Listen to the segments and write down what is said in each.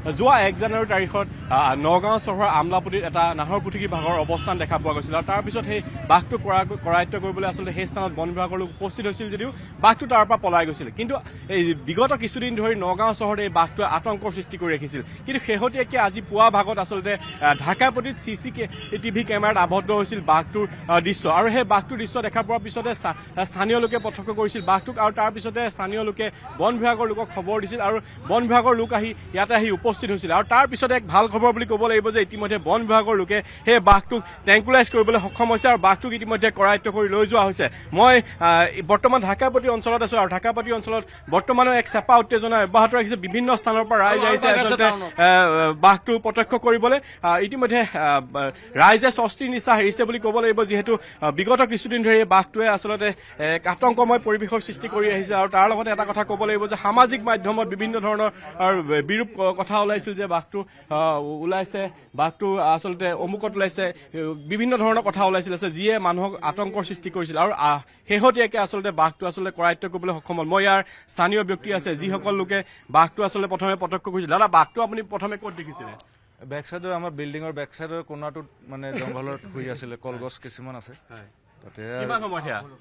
যোৱা 1 জানুৱাৰী তাৰিখত নগাঁও চহৰৰ আমলাপতিত এটা নাহৰপুথুকি বাঘৰ অৱস্থান দেখা পোৱা গৈছিল আৰু তাৰপিছত সেই বাঘটো কৰায়ত্ব কৰিবলৈ আচলতে সেই স্থানত বন বিভাগৰ লোক উপস্থিত হৈছিল যদিও বাঘটো তাৰ পৰা পলাই গৈছিল। কিন্তু এই বিগত কিছুদিন ধৰি নগাঁও চহৰত এই বাঘটোৱে আতংকৰ সৃষ্টি কৰি ৰাখিছিল। কিন্তু শেহতীয়াকৈ আজি পুৱা ভাগত আচলতে ঢাকাপতিত CCTV কেমেৰাত আবদ্ধ হৈছিল বাঘটোৰ দৃশ্য আৰু সেই বাঘটোৰ দৃশ্য দেখা পোৱাৰ পিছতে স্থানীয় লোকে প্ৰত্যক্ষ কৰিছিল বাঘটোক আৰু তাৰ পিছতে স্থানীয় লোকে বন বিভাগৰ লোকক খবৰ দিছিল আৰু বন বিভাগৰ লোক ইয়াতে আহি উপস্থিত হৈছিল আৰু তাৰ পিছতে এক ভাল খবৰ বুলি ক'ব লাগিব যে ইতিমধ্যে বন বিভাগৰ লোকে সেই বাঘটোক ট্ৰেংকুলাইজ কৰিবলৈ সক্ষম হৈছে আৰু বাঘটোক ইতিমধ্যে কৰায়ত্ব কৰি লৈ যোৱা হৈছে। মই বৰ্তমান ঢাকাপতি অঞ্চলত আছো আৰু ঢাকাপতি অঞ্চলত বৰ্তমানো এক চেপা উত্তেজনা অব্যাহত ৰাখিছে। বিভিন্ন স্থানৰ পৰা ৰাইজ আহিছে আচলতে বাঘটো প্ৰত্যক্ষ কৰিবলৈ। ইতিমধ্যে ৰাইজে স্বস্তিৰ নিচা হেৰিছে বুলি ক'ব লাগিব, যিহেতু বিগত কিছুদিন ধৰি এই বাঘটোৱে আচলতে আতংকময় পৰিৱেশৰ সৃষ্টি কৰি আহিছে আৰু তাৰ লগতে এটা কথা ক'ব লাগিব যে সামাজিক মাধ্যমত বিভিন্ন ধৰণৰ বিৰূপ কথা ওলাইছিল যে বাঘটো ওলাইছে, বাঘটো আচলতে অমুকত ওলাইছে, বিভিন্ন ধৰণৰ কথা ওলাইছিল আছে যিয়ে মানুহক আতংকৰ সৃষ্টি কৰিছিল আৰু শেহতীয়াকৈ আচলতে বাঘটো আচলতে কৰায়ত্ব কৰিবলৈ সক্ষম হ'ল। মই ইয়াৰ স্থানীয় ব্যক্তি আছে যিসকল লোকে বাঘটো আচলতে প্ৰথমে প্ৰত্যক্ষ কৰিছিল। দাদা, বাঘটো আপুনি প্ৰথমে ক'ত দেখিছিলে? বেক চাইডৰ আমাৰ বিল্ডিঙৰ বেক চাইডৰ কোণাটোত মানে জংঘলত শুই আছিলে, কলগছ কিছুমান আছে তাতে।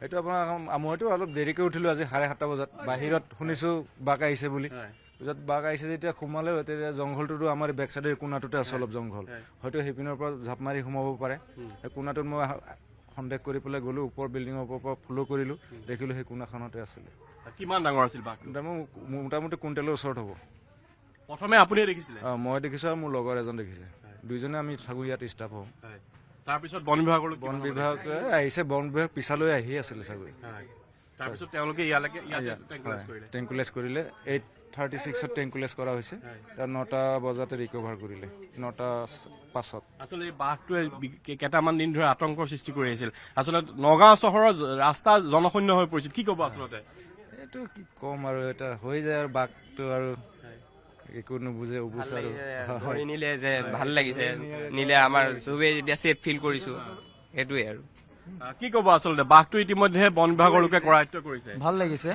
এইটো আপোনাৰ মইতো অলপ দেৰিকৈ উঠিলো আজি 7:30 বজাত। বাহিৰত শুনিছো বাঘ আহিছে বুলি, পিছত বাঘ আহিছে যেতিয়া সোমালে তেতিয়া জংঘলটোতো আমাৰ বেক চাইডৰ কোণাটোতে আছে অলপ জংঘল, হয়তো সেইপিনৰ পৰা জাপ মাৰি সোমাব পাৰে। সেই কোণাটোত মই সন্দেহ কৰি পেলাই গ'লো, ওপৰ বিল্ডিঙৰ ওপৰৰ পৰা ফ'ল' কৰিলো, দেখিলো সেই কোণাখনতে আছিলে। কিমান ডাঙৰ আছিল বাঘ? মোটামুটি কুইণ্টেলৰ ওচৰত হ'ব। প্ৰথমে আপুনি দেখিছিলে? মই দেখিছো আৰু মোৰ লগৰ এজন দেখিছে, দুইজনে আমি থাকো ইয়াত ষ্টাফ হওঁ। তাৰপিছত বন বিভাগৰ আহিছে, বন বিভাগ পিছালৈ আহি আছিলে চাগৈ। তাৰপিছত তেওঁলোকে ইয়ালৈকে ট্ৰেংকুলাইজ কৰিলে। 8:36ত ট্ৰেংকুলাইজ কৰা হৈছে, 9টা বজাতে ৰিকভাৰ কৰিলে, 9:05। আচলতে এই বাঘটোৱে কেইটামান দিন ধৰি আতংকৰ সৃষ্টি কৰি আহিছিল। আচলতে নগাঁও চহৰৰ ৰাস্তা জনশূন্য হৈ পৰিছিল। কি ক'ব আচলতে? এইটো কি ক'ম আৰু, এটা হৈ যায় আৰু বাঘটো আৰু একো নুবুজে ধৰি নিলে যে ভাল লাগিছে, নিলে আমাৰ চবেই যেতিয়া ছেফ ফিল কৰিছো, সেইটোৱে আৰু। কি ক'ব আচলতে বাঘটো ইতিমধ্যে বন বিভাগৰ লোকে কৰায়ত্ব কৰিছে? ভাল লাগিছে,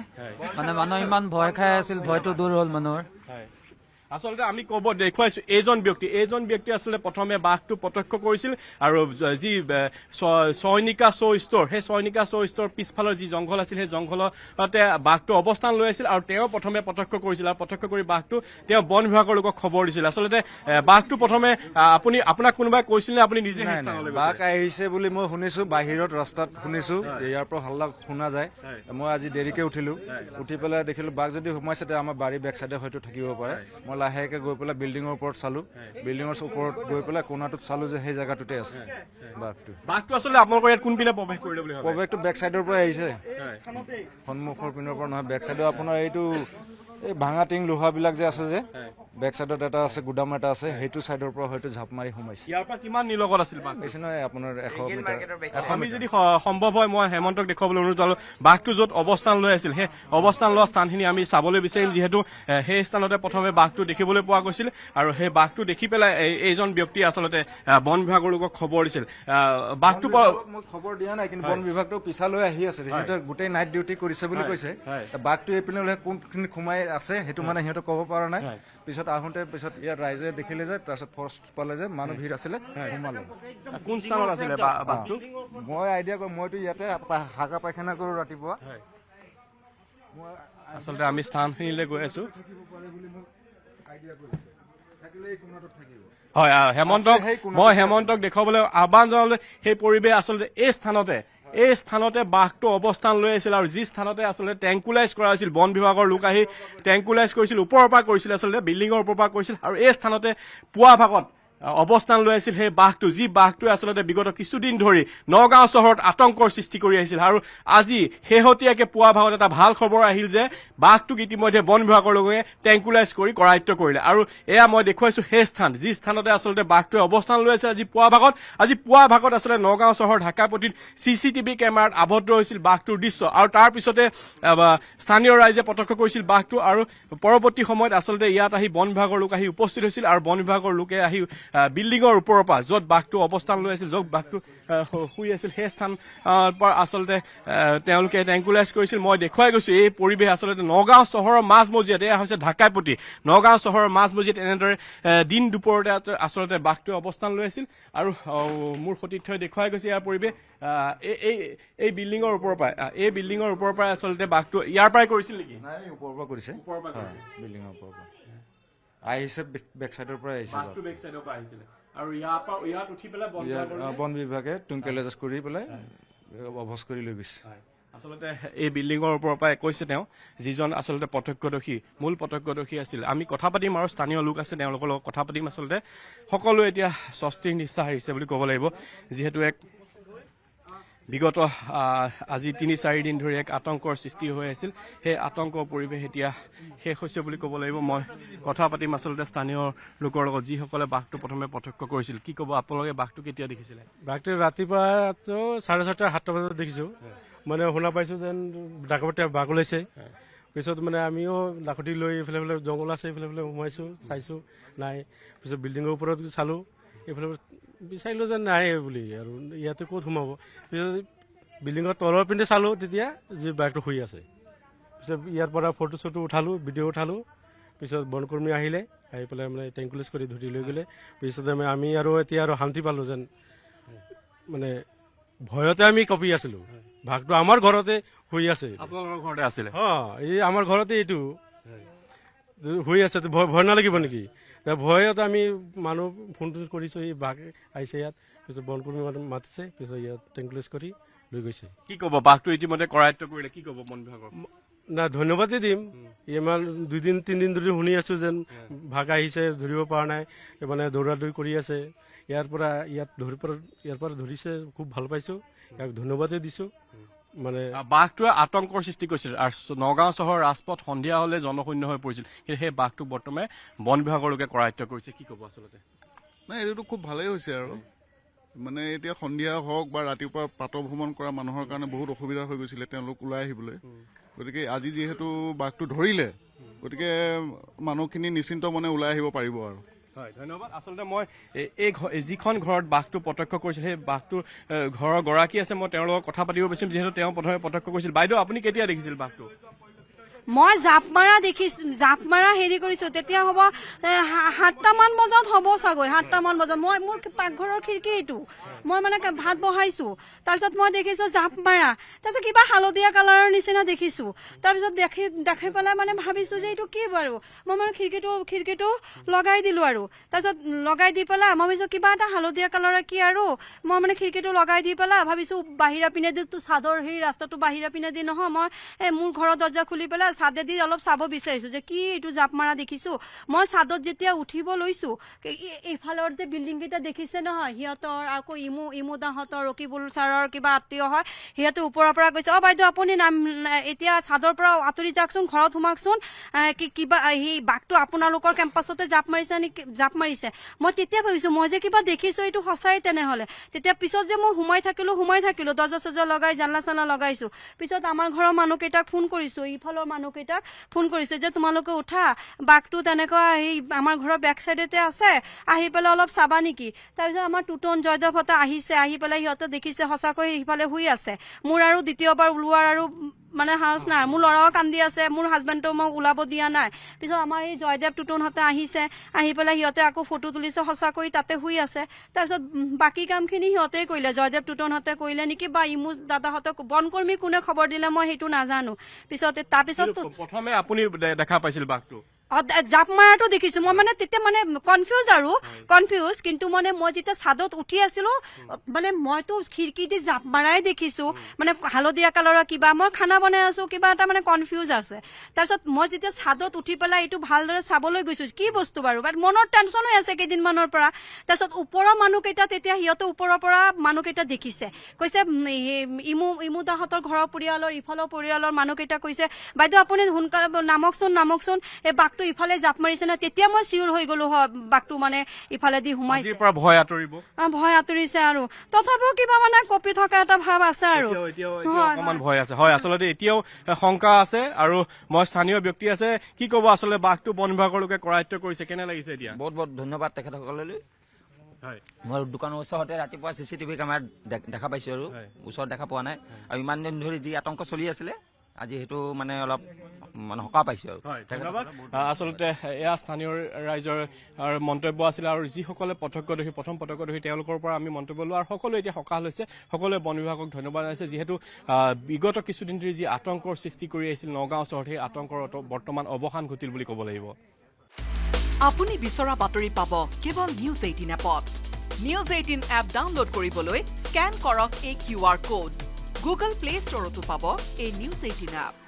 মানে মানুহ ইমান ভয় খাই আছিল, ভয়টো দূৰ হ'ল মানুহৰ। আচলতে আমি ক'ব দেখুৱাইছো এইজন ব্যক্তি আচলতে প্ৰথমে বাঘটো প্ৰত্যক্ষ কৰিছিল আৰু যি চয়নিকা শ্ব' ষ্ট'ৰ, সেই চয়নিকা শ্ব' ষ্ট'ৰ পিছফালৰ যি জংঘল আছিল সেই জংঘলতে বাঘটো অৱস্থান লৈ আছিল আৰু তেওঁ প্ৰথমে প্ৰত্যক্ষ কৰিছিল আৰু প্ৰত্যক্ষ কৰি বাঘটো তেওঁ বন বিভাগৰ লোকক খবৰ দিছিল। আচলতে বাঘটো প্ৰথমে আপোনাক কোনোবাই কৈছিল নে আপুনি নিজে? বাঘ আহিছে বুলি মই শুনিছো, বাহিৰত ৰাস্তাত শুনিছো, ইয়াৰ পৰা হাল্লা শুনা যায়। মই আজি দেৰিকে উঠিলো, উঠি পেলাই দেখিলো বাঘ যদি সোমাইছে তেতিয়া আমাৰ বাৰীৰ বেক চাইডে হয়তো থাকিব পাৰে। মই লাহেকে গৈ পেলাই বিল্ডিঙৰ ওপৰত চালো, বিল্ডিঙৰ ওপৰত গৈ পেলাই কোণাটোত চালো যে সেই জেগাটোতে আছে বাঘটো। আচলতে আপোনালোকৰ ইয়াত কোনপিনে প্ৰৱেশ কৰিলে বুলি ভাবে? প্ৰৱেশটো বেক চাইডৰ পৰা আহিছে, সন্মুখৰ পিনৰ পৰা নহয়। বেক চাইডৰ আপোনাৰ এইটো এই ভাঙা টিং লোহাবিলাক যে আছে যে বেক চাইডত এটা আছে, গুদাম এটা আছে, সেইটো চাইডৰ পৰা হয়তো ঝাপ মাৰি সোমাইছে। ইয়াৰ পৰা কিমান নিলগত আছিল বাঘ? বেছি নহয়, আপোনাৰ 100 মিটাৰ। আমি যদি সম্ভৱ হয় মই হেমন্তক দেখুৱাবলৈ অনুৰোধ জনালো, বাঘটো য'ত অৱস্থান লৈ আছিল সেই অৱস্থান লোৱা স্থানখিনি আমি চাবলৈ বিচাৰিম, যিহেতু সেই স্থানতে প্ৰথমে বাঘটো দেখিবলৈ পোৱা গৈছিল আৰু সেই বাঘটো দেখি পেলাই এইজন ব্যক্তি আচলতে বন বিভাগৰ লোকক খবৰ দিছিল। বাঘটো মই খবৰ দিয়া নাই, কিন্তু বন বিভাগটো পিছালৈ আহি আছে, সিহঁতে গোটেই নাইট ডিউটি কৰিছে বুলি কৈছে। বাঘটো এইপিনে কোনখিনি সোমাই আছে সেইটো মানে সিহঁতে ক'ব পৰা নাই। পিছত আহোঁতে পিছত ইয়াত ৰাইজে দেখিলে যে, তাৰপিছত ফৰেষ্ট পালে যে মানুহ ভিৰ আছিলে, সোমালে। কোন স্থানত আছিলে বাঘটো? মই আইডিয়া কৰোঁ, মইতো ইয়াতে হাগা পায়খানা কৰোঁ ৰাতিপুৱা। আচলতে আমি স্থানখিনিলৈ গৈ আছো। হয়, হেমন্তক দেখুৱাবলৈ আহ্বান জনালে। সেই পৰিৱেশ আচলতে এই স্থানতে বাঘটো অৱস্থান লৈ আছিল আৰু যি স্থানতে আচলতে ট্ৰেংকুলাইজ কৰা হৈছিল, বন বিভাগৰ লোক আহি ট্ৰেংকুলাইজ কৰিছিল, ওপৰৰ পৰা কৰিছিল, আচলতে বিল্ডিঙৰ ওপৰৰ পৰা কৰিছিল আৰু এই স্থানতে পুৱা ভাগত অৱস্থান লৈ আছিল সেই বাঘটো, যি বাঘটোৱে আচলতে বিগত কিছুদিন ধৰি নগাঁও চহৰত আতংকৰ সৃষ্টি কৰি আহিছিল। আৰু আজি শেহতীয়াকৈ পুৱা ভাগত এটা ভাল খবৰ আহিল যে বাঘটোক ইতিমধ্যে বন বিভাগৰ লোকে ট্ৰেংকুলাইজ কৰি কৰায়ত্ব কৰিলে আৰু এয়া মই দেখুৱাইছো সেই স্থান, যি স্থানতে আচলতে বাঘটোৱে অৱস্থান লৈ আছে। আজি পুৱা ভাগত আচলতে নগাঁও চহৰ ঢাকাপতিত CCTV কেমেৰাত আবদ্ধ হৈছিল বাঘটোৰ দৃশ্য আৰু তাৰ পিছতে স্থানীয় ৰাইজে প্ৰত্যক্ষ কৰিছিল বাঘটো আৰু পৰৱৰ্তী সময়ত আচলতে ইয়াত আহি বন বিভাগৰ লোক আহি উপস্থিত হৈছিল আৰু বন বিভাগৰ লোকে আহি বিল্ডিঙৰ ওপৰৰ পৰা য'ত বাঘটো অৱস্থান লৈ আছিল, য'ত বাঘটো শুই আছিল, সেই স্থান পৰা আচলতে তেওঁলোকে ট্ৰেংকুলাইজ কৰিছিল। মই দেখুৱাই গৈছো এই পৰিৱেশ আচলতে নগাঁও চহৰৰ মাজমজিয়াত, এয়া হৈছে ঢাকাইপতি নগাঁও চহৰৰ মাজমজিয়াত এনেদৰে দিন দুপৰতে আচলতে বাঘটোৱে অৱস্থান লৈ আছিল। আৰু মোৰ সতীৰ্থই দেখুৱাই গৈছে ইয়াৰ পৰিৱেশ এই বিল্ডিঙৰ ওপৰৰ পৰাই আচলতে বাঘটো ইয়াৰ পৰাই কৰিছিল নেকি? নাই, ওপৰৰ পৰা কৰিছে, বিল্ডিঙৰ ওপৰৰ পৰা আহিছে, বেক চাইডৰ পৰা আহিছে, বাঘটো বেক চাইডৰ পৰা আহিছিলে। আৰু ইয়াত উঠি পেলাই বন বিভাগে টুংকেলেজাজ কৰি পেলাই অভজ কৰি লৈ গৈছে। আচলতে এই বিল্ডিঙৰ ওপৰৰ পৰা কৈছে তেওঁ, যিজন আচলতে মূল প্ৰত্যক্ষদৰ্শী আছিল। আমি কথা পাতিম আৰু স্থানীয় লোক আছে তেওঁলোকৰ লগত কথা পাতিম। আচলতে সকলোৱে এতিয়া স্বস্তিৰ নিশ্বাস হাৰিছে বুলি ক'ব লাগিব, যিহেতু এক বিগত আজি ৩-৪ দিন ধৰি এক আতংকৰ সৃষ্টি হৈ আছিল। সেই আতংকৰ পৰিৱেশ এতিয়া শেষ হৈছে বুলি ক'ব লাগিব। মই কথা পাতিম আচলতে স্থানীয় লোকৰ লগত, যিসকলে বাঘটো প্ৰথমে প্ৰত্যক্ষ কৰিছিল। কি ক'ব আপোনালোকে, বাঘটো কেতিয়া দেখিছিলে? বাঘটো ৰাতিপুৱা 6:30-7টা বজাত দেখিছোঁ। মানে শুনা পাইছোঁ যেন ডাকপতিয়া বাঘ ওলাইছে। পিছত মানে আমিও লাখুটি লৈ এইফালে জংঘল আছে, এইফালে সোমাইছোঁ, চাইছোঁ, নাই। পিছত বিল্ডিঙৰ ওপৰত চালোঁ, এইফালে বিচাৰিলোঁ যেন নাই বুলি, আৰু ইয়াতে ক'ত সোমাব। পিছত বিল্ডিঙৰ তলৰ পিনে চালোঁ, তেতিয়া যে বাঘটো শুই আছে। পিছত ইয়াৰ পৰা ফটো চটো উঠালোঁ, ভিডিঅ' উঠালোঁ। পিছত বনকৰ্মী আহিলে, আহি পেলাই মানে ট্ৰেংকুলাইজ কৰি ধৰি লৈ গ'লে। পিছত আমি আৰু এতিয়া আৰু শান্তি পালোঁ যেন, মানে ভয়তে আমি কঁপি আছিলোঁ। বাঘটো আমাৰ ঘৰতে শুই আছে। আপোনালোকৰ ঘৰতে আছিলে? এই আমাৰ ঘৰতে এইটো শুই আছে, ভয় নালাগিব নেকি? ভয়ত আমি মানুহ ফোন কৰিছোঁ, এই বাঘ আহিছে ইয়াত। পিছত বনকৰ্মী মাতিছে, পিছত ইয়াত ট্ৰেংকুলাইজ কৰি লৈ গৈছে। কি ক'ব, বাঘটো ইতিমধ্যে কৰায়ত্ব কৰিলে, কি ক'ব বন বিভাগৰ? না, ধন্যবাদেই দিম। ইমান 2-3 দিন ধৰি শুনি আছোঁ যেন বাঘ আহিছে, ধৰিব পৰা নাই, মানে দৌৰা-দৌৰি কৰি আছে। ইয়াৰ পৰা ধৰিছে, খুব ভাল পাইছোঁ, ইয়াক ধন্যবাদেই দিছোঁ। মানে বাঘটোৱে আতংকৰ সৃষ্টি কৰিছিল আৰু নগাঁও চহৰৰ ৰাজপথ সন্ধিয়া হ'লে জনশূন্য হৈ পৰিছিল। কিন্তু সেই বাঘটো বৰ্তমানে বন বিভাগৰ লোকে কৰায়ত্ব কৰিছে। কি ক'ব আচলতে? নাই, এইটোতো খুব ভালেই হৈছে। আৰু মানে এতিয়া সন্ধিয়া হওক বা ৰাতিপুৱা প্ৰাতঃ ভ্ৰমণ কৰা মানুহৰ কাৰণে বহুত অসুবিধা হৈ গৈছিলে তেওঁলোক ওলাই আহিবলৈ। গতিকে আজি যিহেতু বাঘটো ধৰিলে, গতিকে মানুহখিনি নিশ্চিন্ত মনে ওলাই আহিব পাৰিব। আৰু হয়, ধন্যবাদ। আচলতে মই যিখন ঘৰত বাঘটো প্ৰত্যক্ষ কৰিছিল, সেই বাঘটোৰ ঘৰৰ গৰাকী আছে, মই তেওঁৰ লগত কথা পাতিব বিচাৰিম, যিহেতু তেওঁ প্ৰথমে প্ৰত্যক্ষ কৰিছিল। বাইদেউ, আপুনি কেতিয়া দেখিছিল বাঘটো? মই জাপ মাৰা হেৰি কৰিছোঁ, তেতিয়া হ'ব 7টামান বজাত হ'ব চাগৈ, 7টামান বজাত। মই মোৰ পাকঘৰৰ খিৰিকী এইটো, মই মানে ভাত বহাইছোঁ। তাৰপিছত মই দেখিছোঁ জাপ মাৰা, তাৰপিছত কিবা হালধীয়া কালাৰৰ নিচিনা দেখিছোঁ। তাৰপিছত দেখি পেলাই মানে ভাবিছোঁ যে এইটো কি বাৰু। মই মানে খিৰিকীটো লগাই দিলোঁ, আৰু তাৰপিছত লগাই দি পেলাই মই ভাবিছোঁ কিবা এটা হালধীয়া কালাৰৰ কি, আৰু মই মানে খিৰিকীটো লগাই দি পেলাই ভাবিছোঁ বাহিৰা পিনে দি চাদৰ সেই ৰাস্তাটো বাহিৰা পিনে দি নহয়, মই মোৰ ঘৰৰ দৰ্জা খুলি পেলাই চাদেদি অলপ চাব বিচাৰিছোঁ যে কি এইটো জাপ মাৰা দেখিছোঁ। মই চাদত যেতিয়া উঠিব লৈছোঁ, এইফালৰ যে বিল্ডিং কেইটা দেখিছে নহয়, সিহঁতৰ আকৌ ইমুদাহঁতৰ ৰকিবুল ছাৰৰ কিবা আত্মীয় হয়, সিহঁতে ওপৰৰ পৰা কৈছে, বাইদেউ আপুনি এতিয়া চাদৰ পৰা আঁতৰি যাওকচোন, ঘৰত সোমাওকচোন, কিবা সেই বাঘটো আপোনালোকৰ কেম্পাছতে জাপ মাৰিছে। মই তেতিয়া ভাবিছোঁ মই যে কিবা দেখিছোঁ, এইটো সঁচাই তেনেহ'লে। তেতিয়া পিছত যে মই সোমাই থাকিলোঁ, দৰ্জা চৰ্জা লগাই জানলা চানলা লগাইছোঁ। পিছত আমাৰ ঘৰৰ মানুহকেইটাক ফোন কৰিছোঁ, ইফালৰ মানুহকেইটাক ফোন কৰিছে যে তোমালোকে উঠা, বাঘটো তেনেকুৱা সেই আমাৰ ঘৰৰ বেক চাইডতে আছে, আহি পেলাই অলপ চাবা নেকি। তাৰপিছত আমাৰ টুটন জয়দেৱহঁতে আহিছে, আহি পেলাই সিহঁতে দেখিছে সঁচাকৈ সিফালে শুই আছে। মোৰ আৰু দ্বিতীয়বাৰ ওলোৱাৰ আৰু মানে সাহস নাই। মোৰ ল'ৰাও কান্দি আছে, মোৰ হাজবেণ্ডেও মোক ওলাব দিয়া নাই। পিছত আমাৰ এই জয়দেৱ টুটনহঁতে আহিছে, আহি পেলাই সিহঁতে আকৌ ফটো তুলিছে, সঁচাকৈ তাতে শুই আছে। তাৰপিছত বাকী কামখিনি সিহঁতেই কৰিলে, জয়দেৱ টুটনহঁতে কৰিলে নেকি, বা ইমুজ দাদাহঁতে, বনকৰ্মী কোনে খবৰ দিলে মই সেইটো নাজানো। তাৰপিছত প্ৰথমে আপুনি দেখা পাইছিল বাঘটো? জাপ মাৰাটো দেখিছোঁ মই, মানে তেতিয়া মানে কনফিউজ। কিন্তু মানে মই যেতিয়া চাদত উঠি আছিলোঁ, মানে মইতো খিৰিকী দি জাপ মাৰাই দেখিছোঁ, মানে হালধীয়া কালাৰৰ কিবা, মই খানা বনাই আছোঁ, কিবা এটা মানে কনফিউজ আছে। তাৰপিছত মই যেতিয়া চাদত উঠি পেলাই এইটো ভালদৰে চাবলৈ গৈছোঁ, কি বস্তু বাৰু, বাট মনৰ টেনশ্যন হৈ আছে কেইদিনমানৰ পৰা। তাৰপিছত ওপৰৰ মানুহকেইটা, তেতিয়া সিহঁতে ওপৰৰ পৰা মানুহকেইটা দেখিছে, কৈছে ইমুদাহঁতৰ ঘৰৰ পৰিয়ালৰ, ইফালৰ পৰিয়ালৰ মানুহকেইটা কৈছে, বাইদেউ আপুনি সোনকালে নামকচোন, এই বাঘটো ইফালে জাপ মাৰিছে না। তেতিয়া মই চিঞৰ হৈ গ'লো, হয় বাঘটো মানে ইফালে দি সোমাইছে, ভয় আঁতৰিছে। আৰু তথাপিও কিবা মানে কঁপি থকা এটা ভাৱ আছে, আৰু অকমান ভয় আছে। হয়, আচলতে এতিয়াও শংকা আছে, আৰু মই স্থানীয় ব্যক্তি আছে। কি ক'ব আচলতে, বাঘটো বন বিভাগৰ লোকে কৰায়ত্ব কৰিছে, কেনে লাগিছে এতিয়া? বহুত বহুত ধন্যবাদ তেখেতসকললৈ। মই দোকানৰ ওচৰতে ৰাতিপুৱা CCTV কেমেৰাত দেখা পাইছো আৰু ওচৰত দেখা পোৱা নাই আৰু ইমান দিন ধৰি যি আতংক চলি আছিলে আজি সেইটো মানে অলপ মানে সকাহ পাইছো আৰু ধন্যবাদ আচলতে এয়া স্থানীয় ৰাইজৰ মন্তব্য আছিলে আৰু যিসকলে প্ৰথম প্ৰত্যক্ষদৰ্শী তেওঁলোকৰ পৰা আমি মন্তব্য লোৱা আৰু সকলোৱে এতিয়া সকাহ লৈছে সকলোৱে বন বিভাগক ধন্যবাদ জনাইছে যিহেতু বিগত কিছুদিন ধৰি যি আতংকৰ সৃষ্টি কৰি আহিছিল নগাঁও চহৰত সেই আতংকৰ বৰ্তমান অৱসান ঘটিল বুলি ক'ব লাগিব আপুনি বিচৰা বাতৰি পাব কেৱল নিউজ 18 এপত নিউজ 18 এপ ডাউনলোড কৰিবলৈ স্কেন কৰক এই QR কোড গুগল প্লে ষ্টৰতো পাব এই নিউজ 18 এপ